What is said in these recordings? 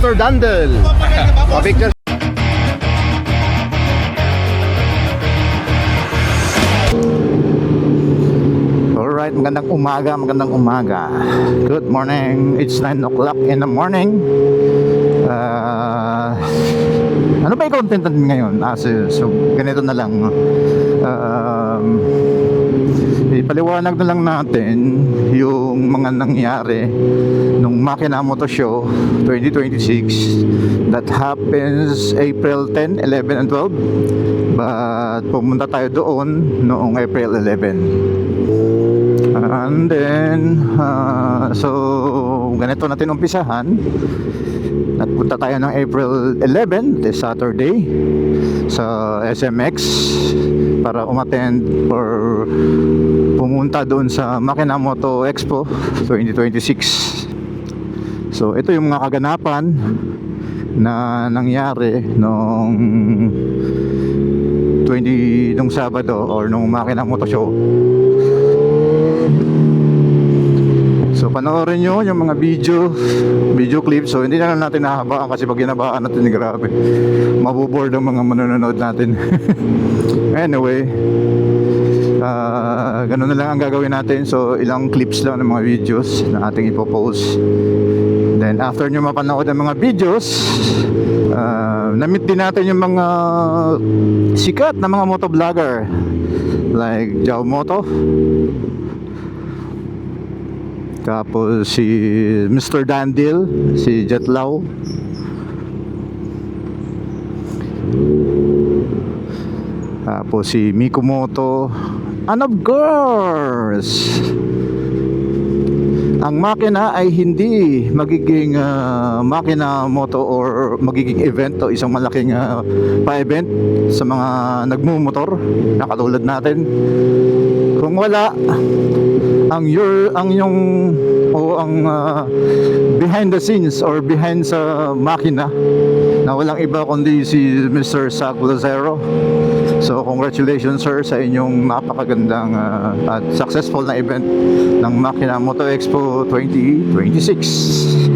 Mr. Dandel. Pa-picture. Alright, magandang umaga. Good morning. It's 9 o'clock in the morning. Ano ba yung content natin ngayon? So ganito na lang. Ipaliwanag na lang natin yung mga nangyari nung Makina Moto Show 2026 that happens April 10, 11, and 12. But pumunta tayo doon noong April 11. And then so ganito natin umpisahan. Nagpunta tayo ng April 11, this Saturday, sa SMX para umattend or pumunta doon sa Makina Moto Expo 2026. So ito yung mga kaganapan na nangyari nung Sabado or nung Makina Moto Show. So panoorin nyo yung mga video clips. So hindi na lang natin nahabaan kasi pag ginabaan natin, grabe, mabuboard ang mga manonood natin. Anyway, ganun na lang ang gagawin natin. So ilang clips lang ng mga videos na ating ipopost. Then after nyo mapanood ang mga videos, na-meet din natin yung mga sikat na mga motovlogger like Jao Moto, tapos si Mr. Dandil, si Jetlaw, tapos si Miko Moto, and of course ang makina ay hindi magiging Makina Moto or magiging event o isang malaking pa-event sa mga nagmumotor na katulad natin. Kung wala ang behind the scenes or behind sa makina na walang iba kundi si Mr. Zach Lazaro. So congratulations sir sa inyong napakagandang at successful na event ng Makina Moto Expo 2026.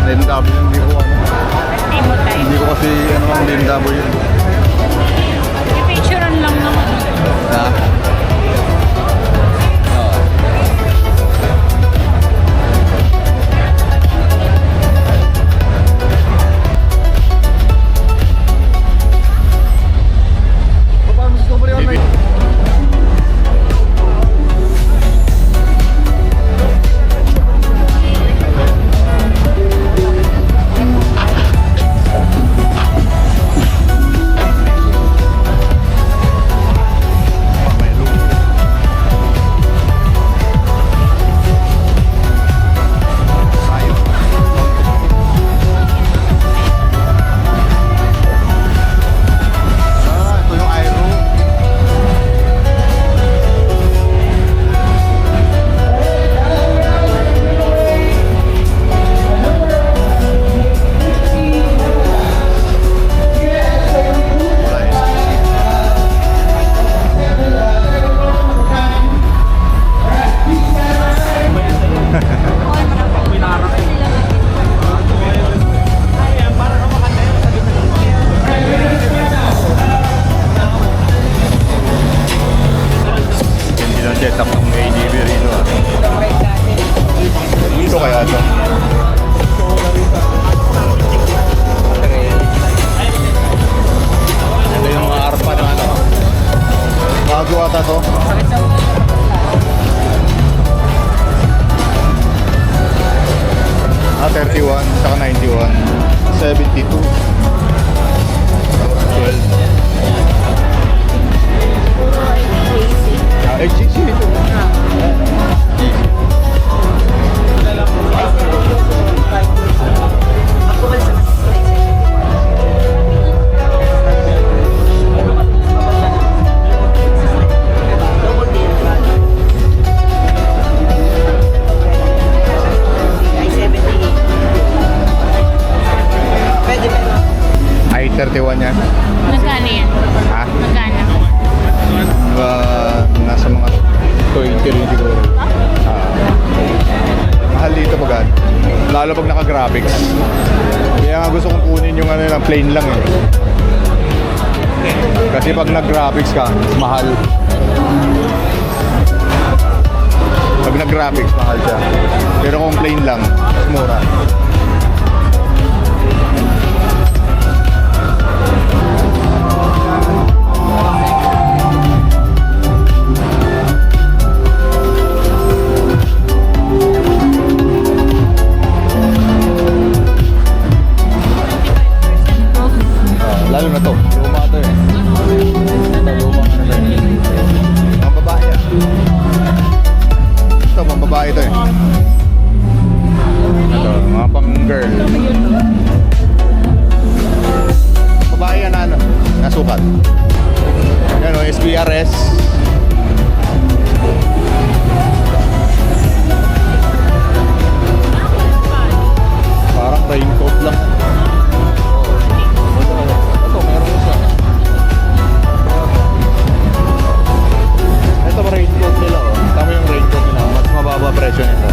BMW hindi ko ano. Hindi mo tayo. Hindi ko kasi ano ang BMW yun. I-picturean lang naman. Ha? Ito yung Aero. Wala eh. Hindi lang jet up ng ADB rito ah. Dito kaya ito. Ito yung mga arpa ng ano. Bago ata to. Ah, 31, saka 91. 72. 12. HCC ito. I-31 yan. Magkano yan? Ha? Magkano? Nasa mga 20 rin siguro. Mahal dito pag lalo pag naka-graphics. Kaya nga gusto kong kunin yung ano lang, plain lang eh. Kasi pag nag-graphics ka, mahal. Pag nag-graphics, mahal siya. Pero kung plain lang, mas mura. Lalo na to, luma to eh. Ito, lumang ano to eh. Mga babae yan. Ito, mga babae to eh. Ito, mga pang girl. Babae yan na ano, nasukat. Yan o, SBRS. Parang raincoat lang. Ito, meron isa. Ito, raincoat nila oh. Tama yung raincoat nila. Mas mababa presyo nito.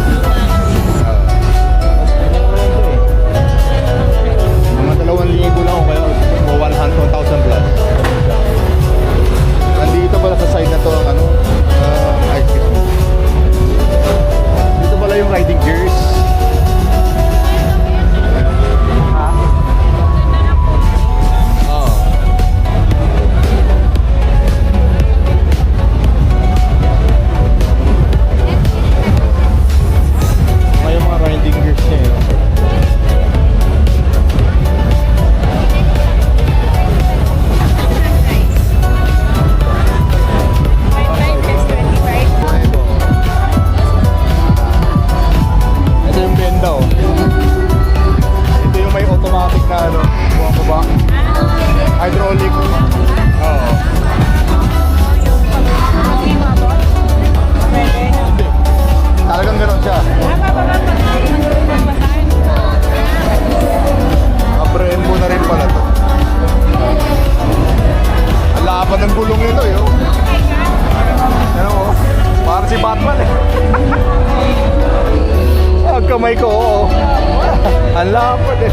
Ang lapad eh.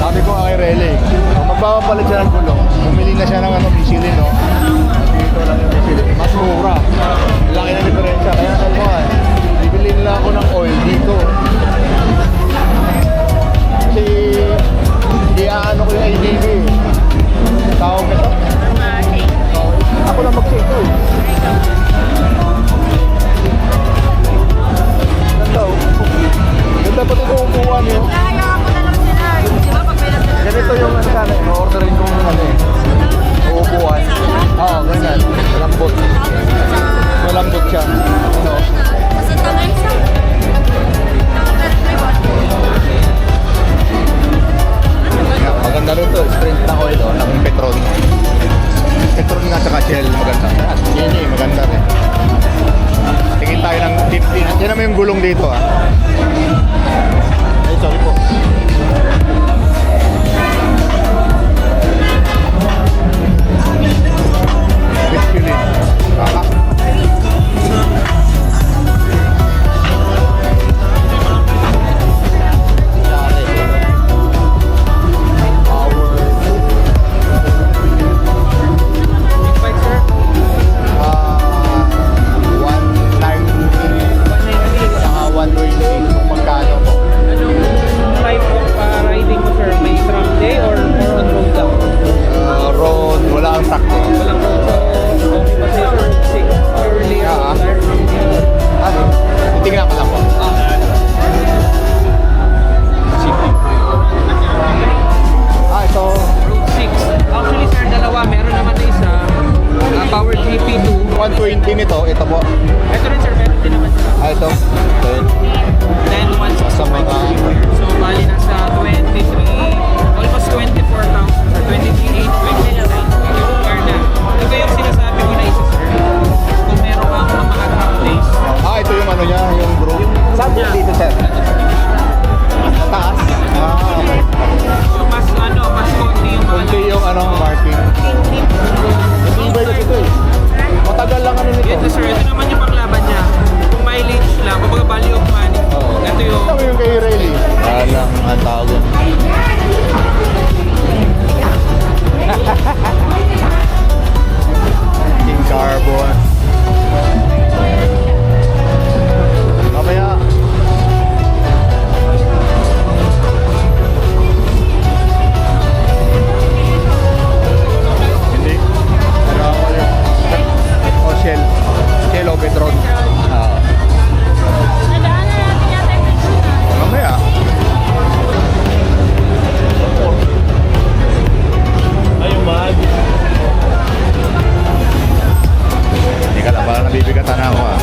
Sabi ko kay Rele, kung magpapapalit siya ng gulong, bumili na siya ng Michelin, no? Dito lang yung Michelin. Mas mura. Laki na diferensya. Kaya sabi ko, bibili nila ako ng oil dito. Kasi, iaano ko yung ADB. Tawag ito. Ako lang mag-check ko eh. Ganda oh. Ganda pati kung upuan nyo. Ganito yung ano sana, orderin kong ano eh. Uupuan. Oo, ganyan. Malambot. Malambot siya. Ano? Yeah, maganda rin to. Strength na oil oh, ng Petron. Petron nga saka Shell. Maganda. Yan eh, maganda rin. Tingin tayo ng 15. Yan naman yung gulong dito ah. Ay, sorry po. Michelin. Tingnan ko lang po. Ito. Road 6. Actually sir, dalawa. Meron naman na isa. Power GP2. 120 nito. Ito po. Ito rin sir, meron din naman siya. Ito. Then 160. Sa mga... So bali nasa 23, almost 24,000 or 23,829. Yung car na. Ito yung sinasabi ko na isa sir. Kung meron kang mga track days. Ito yung ano niya, yung group. Saan po dito, sir? Taas? Okay. Yung mas mas konti yung mga Kunti yung marking. Ibay na ito eh. Matagal lang ano nito. Ito sir, ito naman yung panglaban niya. Kung mileage lang, kumbaga value of money. Ito yung... Ito yung kay Rayleigh. Alang, ang tawag. King Carbon. Mamaya. Hindi. Ano ako yun? O Shell. Shell o Petron. Mamaya. Ayun ba? Hindi ka lang, parang nabibigatan na ako ah.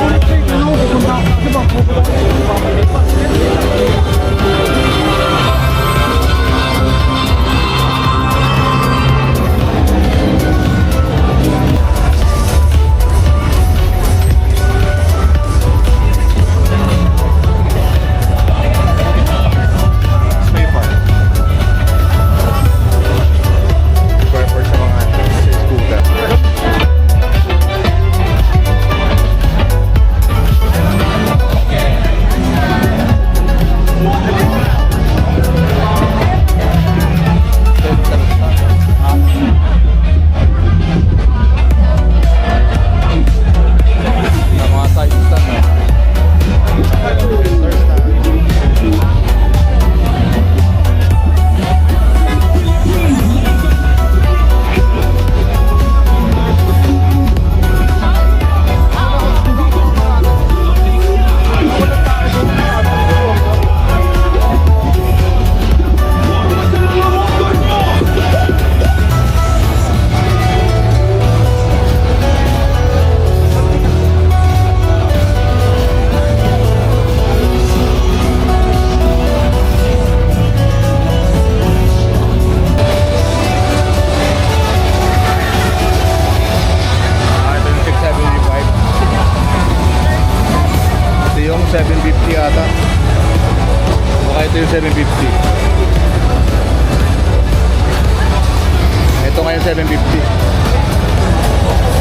yung 750 ata. Baka ito yung 750. Ito nga yung 750.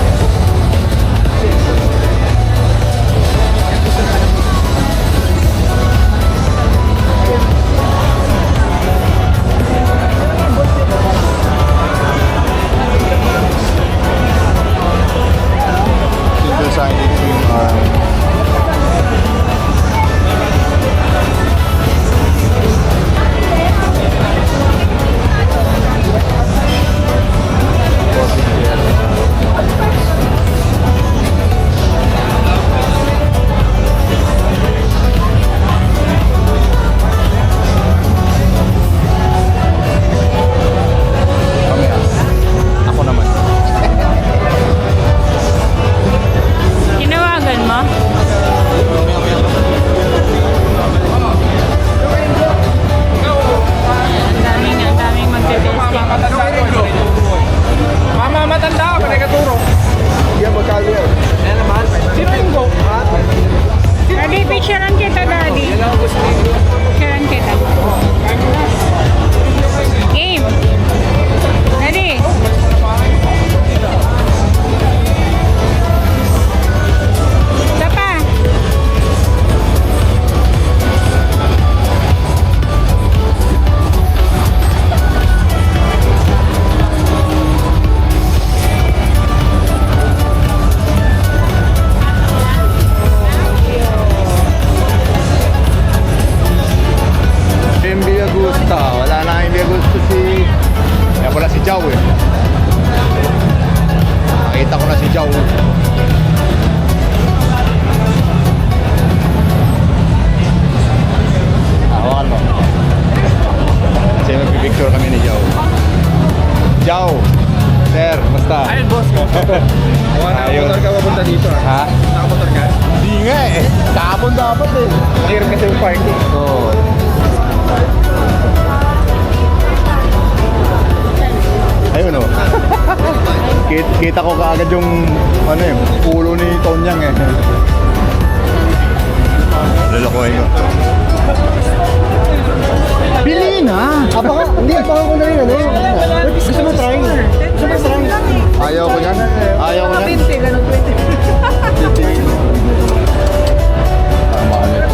Jao. Hawakan mo. Kasi magpipicture kami ni Jao. Jao! Sir, basta. Ayun, boss. Ayun. Nakamotor ka papunta dito ah. Ha? Nakamotor ka? Hindi nga eh. Tapon dapat eh. Clear kasi yung parking. Oo. Ayun o. Kita ko kaagad yung ano eh, ulo ni Tonyang eh. Lalakoy ko. Pili na! Hindi, abangan ko na rin ano. Gusto mo try? Gusto mo try? Ayaw ko yan. Ayaw ko yan. ganun 20. Tama ulit.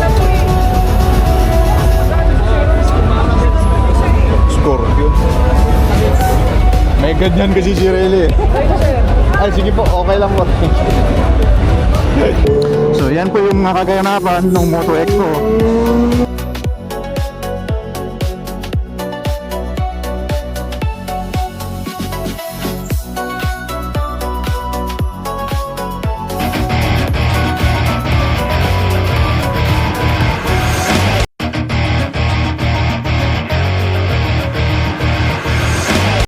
Scorpion. May ganyan kasi si Rayleigh. Ay, sige po, okay lang po. So yan po yung mga kaganapan ng Moto Expo.